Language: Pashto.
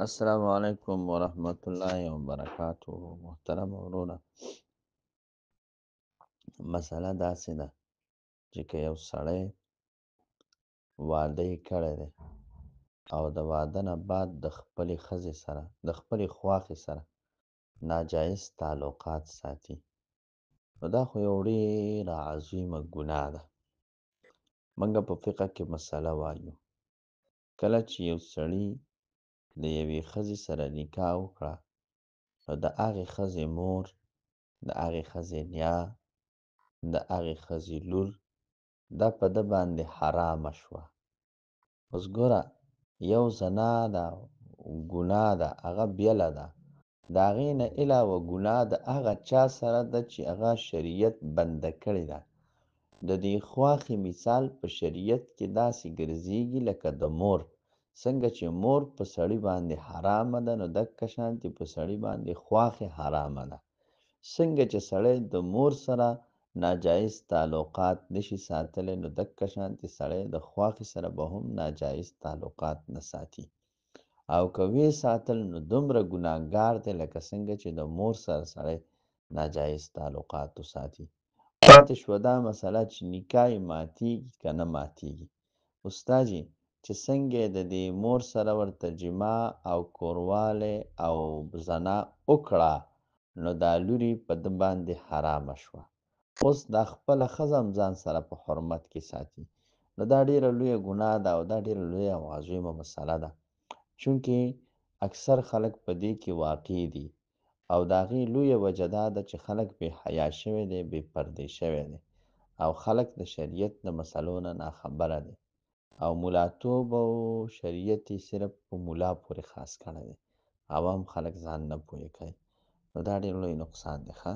السلام علیکم ورحمت الله وبرکاتہ. محترم ورونه، مسله داسې ده چې که یو سړی واده یې کړی دی او د واده نه بعد د خپلې ښځې سره د خپلې خواښې سره ناجایز تعلقات ساتي، نو دا خو یو ډېره عظیمه ګناه ده. موږ په فقه کې مسله وایو، کله چې یو سړي د یوې ښځې سره نکاح وکړه، نو د هغې ښځې مور، د هغې ښځې نیا، د هغې ښځې لور دا په ده باندې حرامه شوه. اوس ګوره، یو زنا ده، ګناه ده، هغه بیله ده. د هغې نه علاوه ګناه د هغه چا سره ده چې هغه شریعت بنده کړې ده. د دې خواښې مثال په شریعت کې داسې ګرځېږي لکه د مور. څنګه چې مور په سړي باندې حرامه ده، نو دقه شانتې په سړي باندې خواښې حرامه ده. څنګه چې سړی د مور سره ناجایز تعلقات نشي ساتلی، نو دقه شانتې سړی د خواښې سره به هم ناجایز تعلقات نه ساتي. او که ویې ساتل، نو دومره ګناهګار دی لکه څنګه چې د مور سره سړی ناجایز تعلقات وساتي. پاتې شوه دا مسله چې نکاح یې ماتېږي که نه ماتېږي. استاجي چې څنګه د دې مور سره ورته جماع او کوروالی او زنا وکړه، نو دا لور یې په ده باندې حرامه شوه. اوس دا خپله ښځه هم ځان سره په حرمت کې ساتي، نو دا ډېره لویه ګناه ده او دا ډېره لویه او عظیمه مسله ده، چونکې اکثر خلک په دې کې واقع دي او د هغې لویه وجه دا ده چې خلک بې حیا شوی دی، بې پردې شوی دی او خلک د شریعت د مسلو نه ناخبره دی او ملاتوب او شریعت یې صرف په ملا پورې خاص کړی دی. عوام خلک ځان نه پوهې کوي، نو دا ډېر لوی نقصان دی. ښه